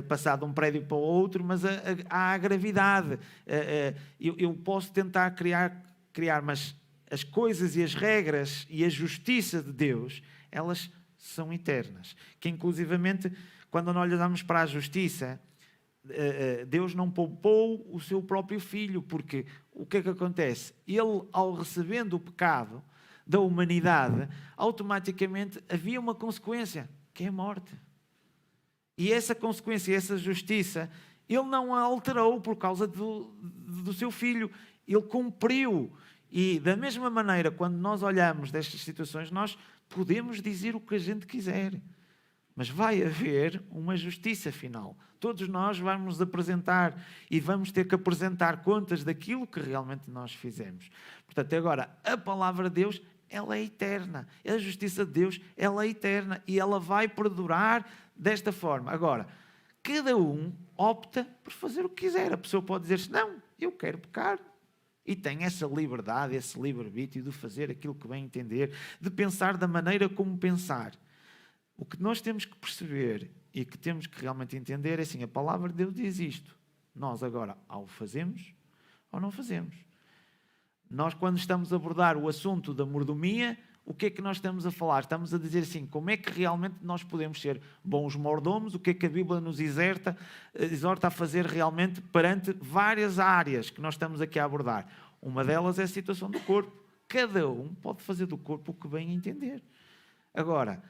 passar de um prédio para o outro, mas há a gravidade. Eu posso tentar criar, mas as coisas e as regras e a justiça de Deus, elas são eternas. Que inclusivamente, quando nós olhamos para a justiça, Deus não poupou o seu próprio filho, porque o que é que acontece? Ele, ao recebendo o pecado da humanidade, automaticamente havia uma consequência, que é a morte. E essa consequência, essa justiça, ele não a alterou por causa do seu filho. Ele cumpriu. E da mesma maneira, quando nós olhamos destas situações, nós podemos dizer o que a gente quiser. Mas vai haver uma justiça final. Todos nós vamos apresentar e vamos ter que apresentar contas daquilo que realmente nós fizemos. Portanto, agora, a palavra de Deus, ela é eterna. A justiça de Deus, ela é eterna. E ela vai perdurar desta forma. Agora, cada um opta por fazer o que quiser. A pessoa pode dizer-se, não, eu quero pecar. E tem essa liberdade, esse livre-arbítrio de fazer aquilo que bem entender, de pensar da maneira como pensar. O que nós temos que perceber e que temos que realmente entender é assim, a palavra de Deus diz isto. Nós agora, ou fazemos, ou não fazemos. Nós, quando estamos a abordar o assunto da mordomia, o que é que nós estamos a falar? Estamos a dizer assim, como é que realmente nós podemos ser bons mordomos? O que é que a Bíblia nos exorta a fazer realmente perante várias áreas que nós estamos aqui a abordar. Uma delas é a situação do corpo. Cada um pode fazer do corpo o que bem entender. Agora,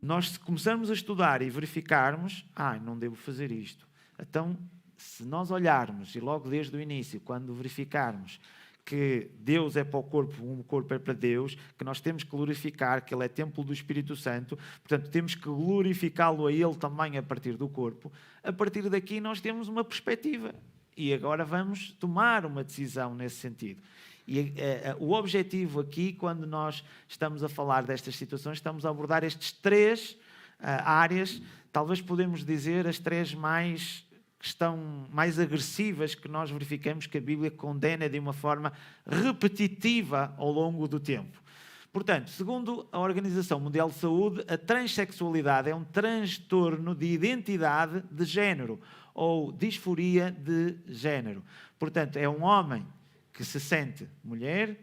nós se começarmos a estudar e verificarmos, não devo fazer isto. Então, se nós olharmos, e logo desde o início, quando verificarmos que Deus é para o corpo é para Deus, que nós temos que glorificar, que Ele é templo do Espírito Santo, portanto temos que glorificá-lo a Ele também a partir do corpo, a partir daqui nós temos uma perspectiva e agora vamos tomar uma decisão nesse sentido. E o objetivo aqui, quando nós estamos a falar destas situações, estamos a abordar estes três áreas, talvez podemos dizer as três que estão mais agressivas que nós verificamos que a Bíblia condena de uma forma repetitiva ao longo do tempo. Portanto, segundo a Organização Mundial de Saúde, a transexualidade é um transtorno de identidade de género ou disforia de género. Portanto, é um homem que se sente mulher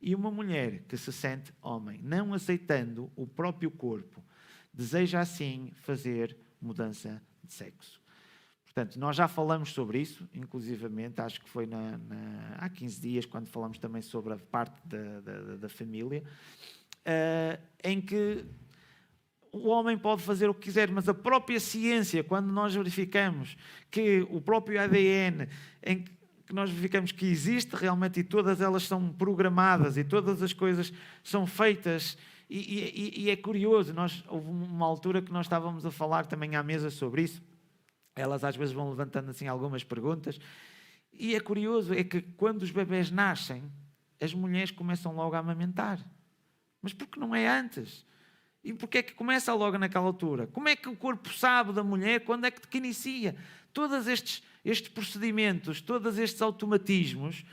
e uma mulher que se sente homem, não aceitando o próprio corpo. Deseja assim fazer mudança de sexo. Portanto, nós já falamos sobre isso, inclusivamente, acho que foi há 15 dias, quando falamos também sobre a parte da família, em que o homem pode fazer o que quiser, mas a própria ciência, quando nós verificamos que o próprio ADN, em que nós verificamos que existe realmente e todas elas são programadas e todas as coisas são feitas, e é curioso, houve uma altura que nós estávamos a falar também à mesa sobre isso. Elas às vezes vão levantando assim algumas perguntas. E é curioso, é que quando os bebés nascem, as mulheres começam logo a amamentar. Mas por que não é antes? E porquê é que começa logo naquela altura? Como é que o corpo sabe da mulher quando é que inicia? Todos estes procedimentos, todos estes automatismos,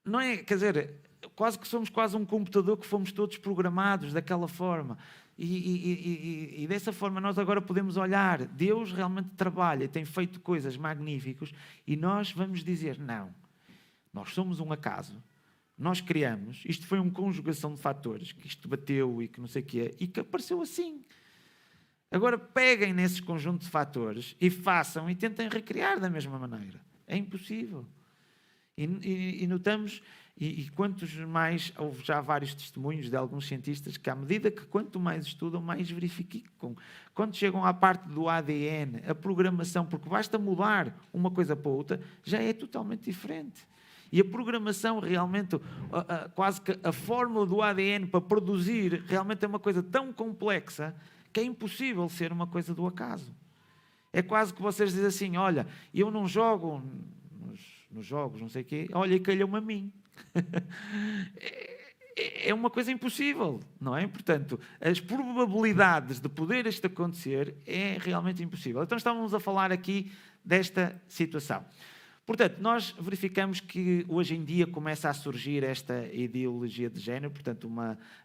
não é? Quer dizer, quase que somos quase um computador que fomos todos programados daquela forma. E dessa forma nós agora podemos olhar, Deus realmente trabalha, tem feito coisas magníficas e nós vamos dizer, não, nós somos um acaso, nós criamos, isto foi uma conjugação de fatores, que isto bateu e que não sei o quê, e que apareceu assim. Agora peguem nesses conjuntos de fatores e façam e tentem recriar da mesma maneira. É impossível. E notamos... E quantos mais, houve já vários testemunhos de alguns cientistas que à medida que quanto mais estudam, mais verificam. Quando chegam à parte do ADN, a programação, porque basta mudar uma coisa para outra, já é totalmente diferente. E a programação realmente, quase que a fórmula do ADN para produzir, realmente é uma coisa tão complexa que é impossível ser uma coisa do acaso. É quase que vocês dizem assim, olha, eu não jogo nos jogos, não sei o quê, olha, e calhou-me a mim. É uma coisa impossível, não é? Portanto, as probabilidades de poder isto acontecer é realmente impossível. Então estávamos a falar aqui desta situação. Portanto, nós verificamos que hoje em dia começa a surgir esta ideologia de género, portanto,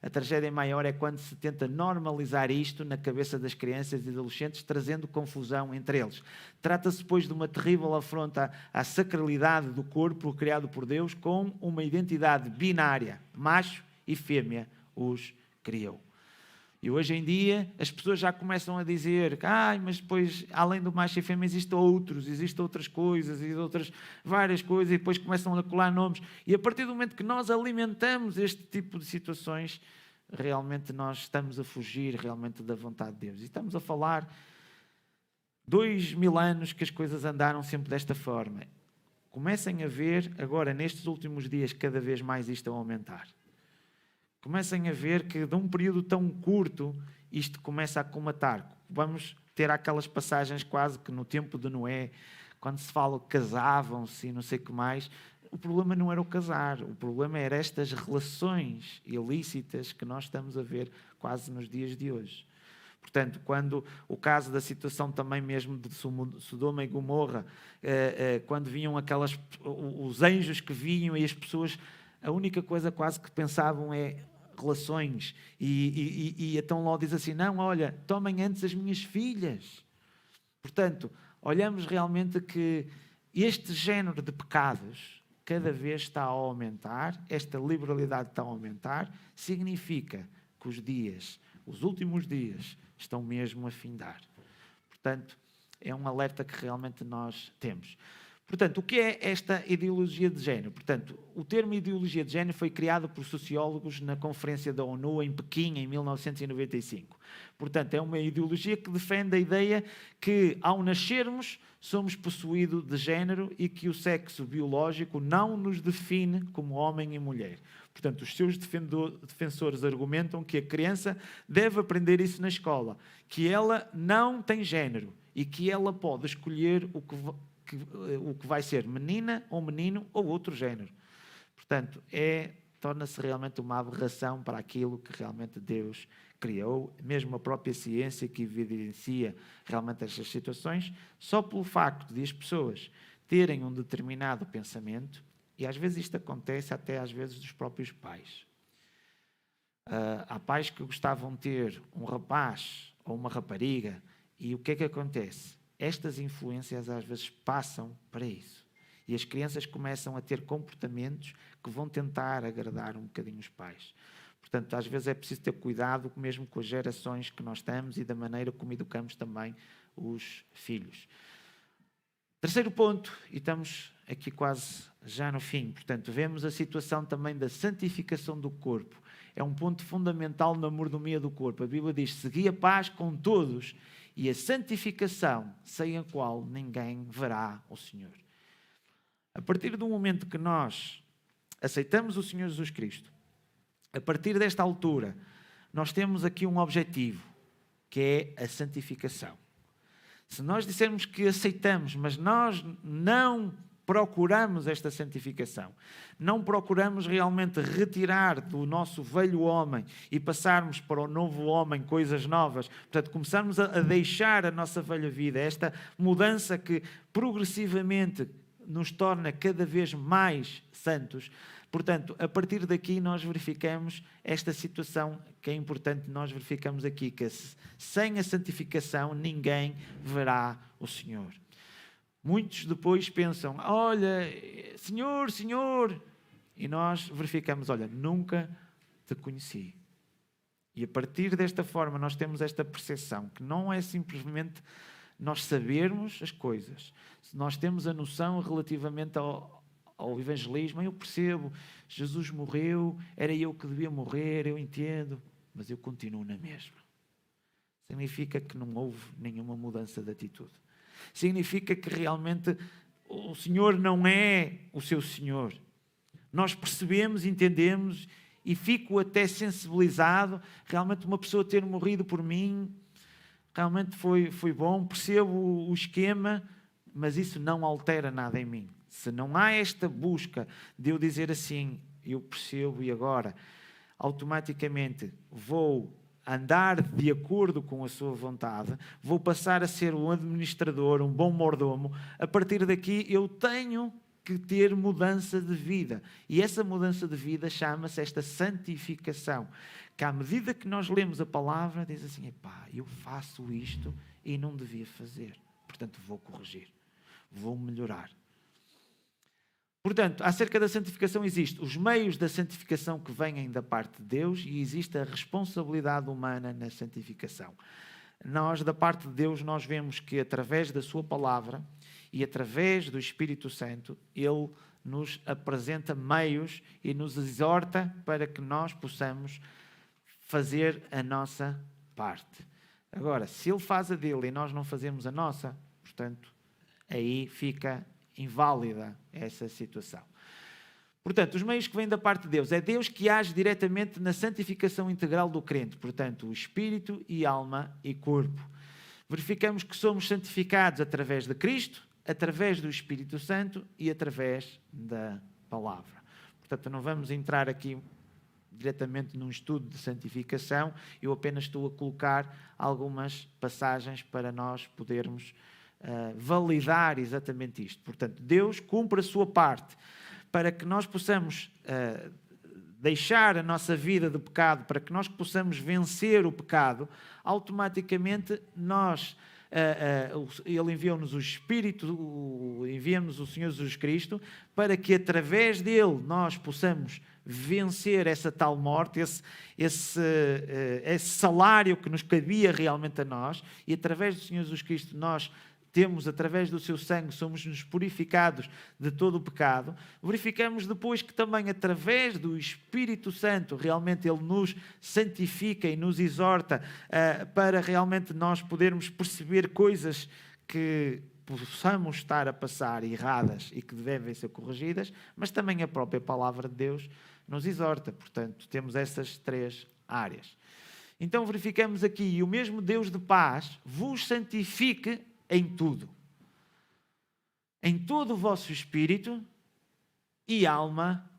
a tragédia maior é quando se tenta normalizar isto na cabeça das crianças e adolescentes, trazendo confusão entre eles. Trata-se, pois, de uma terrível afronta à sacralidade do corpo criado por Deus com uma identidade binária, macho e fêmea os criou. E hoje em dia as pessoas já começam a dizer que, mas depois, além do macho e fêmea, existem outras coisas, e outras várias coisas, e depois começam a colar nomes. E a partir do momento que nós alimentamos este tipo de situações, realmente nós estamos a fugir realmente da vontade de Deus. E estamos a falar 2000 anos que as coisas andaram sempre desta forma. Comecem a ver agora, nestes últimos dias, cada vez mais isto a aumentar. Comecem a ver que de um período tão curto isto começa a comatar. Vamos ter aquelas passagens quase que no tempo de Noé, quando se fala que casavam-se e não sei o que mais. O problema não era o casar, o problema era estas relações ilícitas que nós estamos a ver quase nos dias de hoje. Portanto, quando o caso da situação também mesmo de Sodoma e Gomorra, quando vinham os anjos que vinham e as pessoas, a única coisa quase que pensavam é relações. E então Ló diz assim, não, olha, tomem antes as minhas filhas. Portanto, olhamos realmente que este género de pecados cada vez está a aumentar, esta liberalidade está a aumentar, significa que os últimos dias, estão mesmo a findar. Portanto, é um alerta que realmente nós temos. Portanto, o que é esta ideologia de género? Portanto, o termo ideologia de género foi criado por sociólogos na Conferência da ONU em Pequim, em 1995. Portanto, é uma ideologia que defende a ideia que, ao nascermos, somos possuídos de género e que o sexo biológico não nos define como homem e mulher. Portanto, os seus defensores argumentam que a criança deve aprender isso na escola, que ela não tem género e que ela pode escolher o que vai ser menina ou menino ou outro género. Portanto, torna-se realmente uma aberração para aquilo que realmente Deus criou, mesmo a própria ciência que evidencia realmente estas situações, só pelo facto de as pessoas terem um determinado pensamento, e às vezes isto acontece até às vezes dos próprios pais. Há pais que gostavam de ter um rapaz ou uma rapariga, e o que é que acontece? Estas influências às vezes passam para isso. E as crianças começam a ter comportamentos que vão tentar agradar um bocadinho os pais. Portanto, às vezes é preciso ter cuidado mesmo com as gerações que nós estamos e da maneira como educamos também os filhos. Terceiro ponto, e estamos aqui quase já no fim, portanto, vemos a situação também da santificação do corpo. É um ponto fundamental na mordomia do corpo. A Bíblia diz, segui a paz com todos e a santificação, sem a qual ninguém verá o Senhor. A partir do momento que nós aceitamos o Senhor Jesus Cristo, a partir desta altura, nós temos aqui um objetivo, que é a santificação. Se nós dissermos que aceitamos, mas nós não procuramos esta santificação, não procuramos realmente retirar do nosso velho homem e passarmos para o novo homem coisas novas, portanto, começarmos a deixar a nossa velha vida, esta mudança que progressivamente nos torna cada vez mais santos. Portanto, a partir daqui nós verificamos esta situação que é importante, nós verificamos aqui, que sem a santificação ninguém verá o Senhor. Muitos depois pensam, olha, Senhor, Senhor, e nós verificamos, olha, nunca te conheci. E a partir desta forma nós temos esta percepção, que não é simplesmente nós sabermos as coisas, se nós temos a noção relativamente ao evangelismo, eu percebo, Jesus morreu, era eu que devia morrer, eu entendo, mas eu continuo na mesma. Significa que não houve nenhuma mudança de atitude. Significa que realmente o Senhor não é o seu Senhor. Nós percebemos, entendemos e fico até sensibilizado, realmente uma pessoa ter morrido por mim, realmente foi bom, percebo o esquema, mas isso não altera nada em mim. Se não há esta busca de eu dizer assim, eu percebo e agora automaticamente vou andar de acordo com a sua vontade, vou passar a ser um administrador, um bom mordomo, a partir daqui eu tenho que ter mudança de vida. E essa mudança de vida chama-se esta santificação, que à medida que nós lemos a palavra, diz assim, epá, eu faço isto e não devia fazer, portanto vou corrigir, vou melhorar. Portanto, acerca da santificação existem os meios da santificação que vêm da parte de Deus e existe a responsabilidade humana na santificação. Nós, da parte de Deus, nós vemos que através da sua palavra e através do Espírito Santo, Ele nos apresenta meios e nos exorta para que nós possamos fazer a nossa parte. Agora, se Ele faz a dele e nós não fazemos a nossa, portanto, aí fica inválida essa situação. Portanto, os meios que vêm da parte de Deus, é Deus que age diretamente na santificação integral do crente, portanto, o espírito e alma e corpo. Verificamos que somos santificados através de Cristo, através do Espírito Santo e através da palavra. Portanto, não vamos entrar aqui diretamente num estudo de santificação, eu apenas estou a colocar algumas passagens para nós podermos validar exatamente isto. Portanto, Deus cumpre a sua parte para que nós possamos deixar a nossa vida de pecado, para que nós possamos vencer o pecado. Automaticamente Ele enviou-nos o Espírito, envia-nos o Senhor Jesus Cristo, para que através dele nós possamos vencer essa tal morte, esse salário que nos cabia realmente a nós, e através do Senhor Jesus Cristo nós temos, através do seu sangue, somos-nos purificados de todo o pecado. Verificamos depois que também através do Espírito Santo realmente Ele nos santifica e nos exorta para realmente nós podermos perceber coisas que possamos estar a passar erradas e que devem ser corrigidas, mas também a própria palavra de Deus nos exorta. Portanto, temos essas três áreas. Então verificamos aqui, e o mesmo Deus de paz vos santifique em tudo, em todo o vosso espírito e alma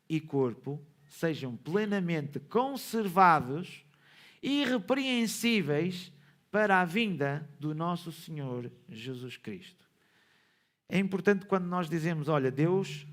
e corpo, sejam plenamente conservados e irrepreensíveis para a vinda do nosso Senhor Jesus Cristo. É importante quando nós dizemos, olha, Deus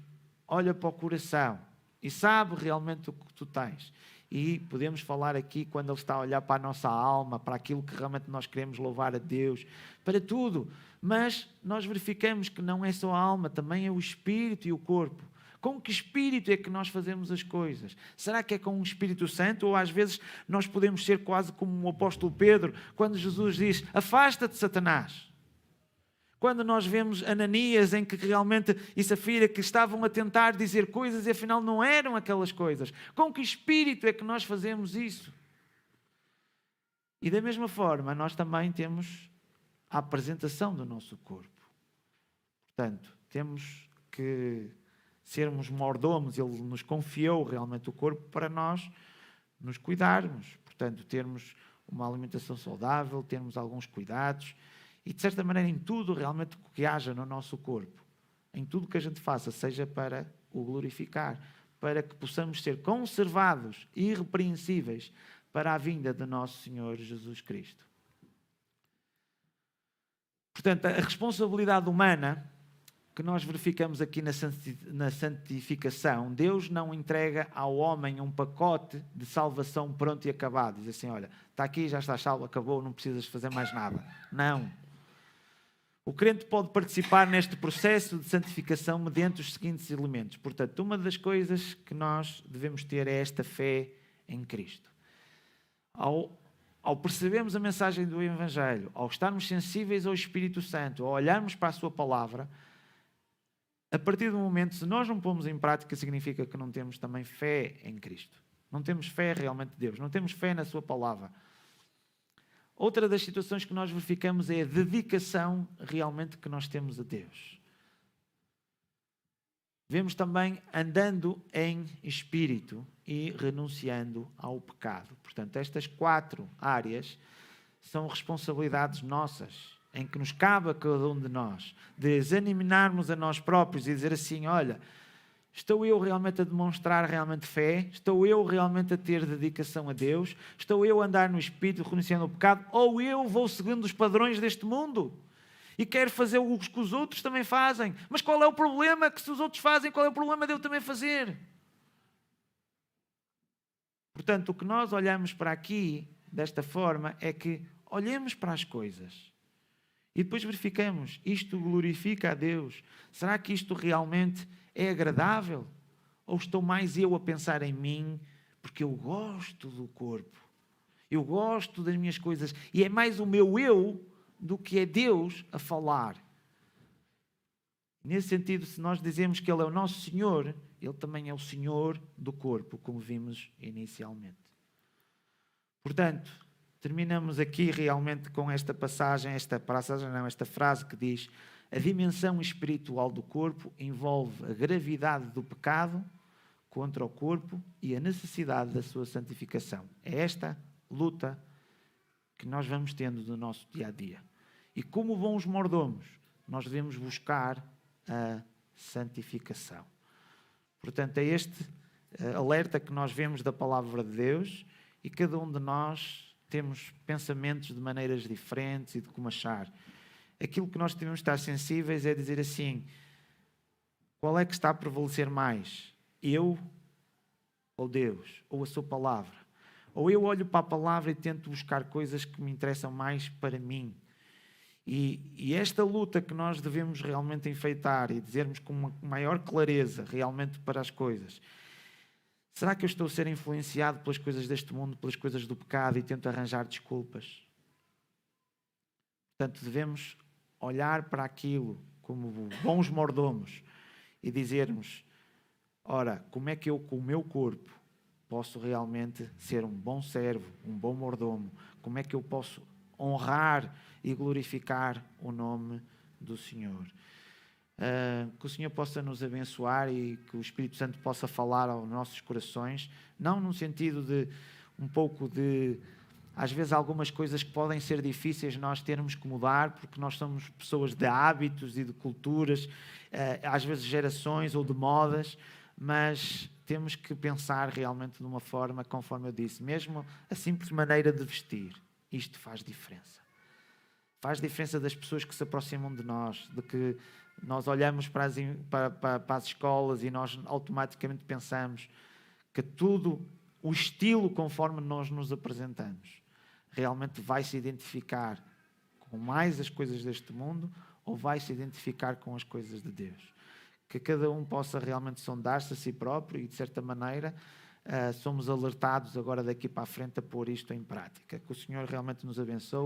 olha para o coração e sabe realmente o que tu tens. E podemos falar aqui quando Ele está a olhar para a nossa alma, para aquilo que realmente nós queremos louvar a Deus, para tudo. Mas nós verificamos que não é só a alma, também é o espírito e o corpo. Com que espírito é que nós fazemos as coisas? Será que é com o Espírito Santo? Ou às vezes nós podemos ser quase como o apóstolo Pedro, quando Jesus diz, afasta-te, Satanás. Quando nós vemos Ananias, em que realmente e Safira que estavam a tentar dizer coisas e afinal não eram aquelas coisas. Com que espírito é que nós fazemos isso? E da mesma forma, nós também temos a apresentação do nosso corpo. Portanto, temos que sermos mordomos. Ele nos confiou realmente o corpo para nós nos cuidarmos. Portanto, termos uma alimentação saudável, termos alguns cuidados. E, de certa maneira, em tudo realmente que haja no nosso corpo, em tudo que a gente faça, seja para o glorificar, para que possamos ser conservados e irrepreensíveis para a vinda do nosso Senhor Jesus Cristo. Portanto, a responsabilidade humana que nós verificamos aqui na santificação, Deus não entrega ao homem um pacote de salvação pronto e acabado. Diz assim, olha, está aqui, já está salvo, acabou, não precisas fazer mais nada. Não. O crente pode participar neste processo de santificação mediante os seguintes elementos. Portanto, uma das coisas que nós devemos ter é esta fé em Cristo. Ao percebermos a mensagem do Evangelho, ao estarmos sensíveis ao Espírito Santo, ao olharmos para a sua palavra, a partir do momento, se nós não pomos em prática, significa que não temos também fé em Cristo. Não temos fé realmente em Deus, não temos fé na sua palavra. Outra das situações que nós verificamos é a dedicação realmente que nós temos a Deus. Vemos também andando em espírito e renunciando ao pecado. Portanto, estas 4 áreas são responsabilidades nossas, em que nos cabe a cada um de nós, de examinarmos a nós próprios e dizer assim, olha, estou eu realmente a demonstrar realmente fé? Estou eu realmente a ter dedicação a Deus? Estou eu a andar no Espírito, renunciando ao pecado? Ou eu vou seguindo os padrões deste mundo? E quero fazer o que os outros também fazem? Mas qual é o problema que se os outros fazem, qual é o problema de eu também fazer? Portanto, o que nós olhamos para aqui, desta forma, é que olhemos para as coisas E depois verificamos, isto glorifica a Deus? Será que isto realmente é agradável? Ou estou mais eu a pensar em mim, porque eu gosto do corpo, eu gosto das minhas coisas, e é mais o meu eu do que é Deus a falar. Nesse sentido, se nós dizemos que Ele é o nosso Senhor, Ele também é o Senhor do corpo, como vimos inicialmente. Portanto, terminamos aqui realmente com esta frase que diz: a dimensão espiritual do corpo envolve a gravidade do pecado contra o corpo e a necessidade da sua santificação. É esta luta que nós vamos tendo no nosso dia-a-dia. E como bons mordomos, nós devemos buscar a santificação. Portanto, é este alerta que nós vemos da palavra de Deus, e cada um de nós temos pensamentos de maneiras diferentes e de como achar. Aquilo que nós devemos estar sensíveis é dizer assim: qual é que está a prevalecer mais? Eu ou Deus? Ou a sua palavra? Ou eu olho para a palavra e tento buscar coisas que me interessam mais para mim? E esta luta que nós devemos realmente enfeitar e dizermos com uma maior clareza realmente para as coisas: será que eu estou a ser influenciado pelas coisas deste mundo, pelas coisas do pecado, e tento arranjar desculpas? Portanto, devemos olhar para aquilo como bons mordomos e dizermos: ora, como é que eu, com o meu corpo, posso realmente ser um bom servo, um bom mordomo? Como é que eu posso honrar e glorificar o nome do Senhor? Que o Senhor possa nos abençoar e que o Espírito Santo possa falar aos nossos corações, não no sentido de um pouco de, às vezes, algumas coisas que podem ser difíceis nós termos que mudar, porque nós somos pessoas de hábitos e de culturas, às vezes gerações ou de modas, mas temos que pensar realmente de uma forma, conforme eu disse, mesmo a simples maneira de vestir, isto faz diferença. Faz diferença das pessoas que se aproximam de nós, de que nós olhamos para as escolas e nós automaticamente pensamos que tudo, o estilo conforme nós nos apresentamos, realmente vai se identificar com mais as coisas deste mundo ou vai se identificar com as coisas de Deus. Que cada um possa realmente sondar-se a si próprio e, de certa maneira, somos alertados agora daqui para a frente a pôr isto em prática. Que o Senhor realmente nos abençoe.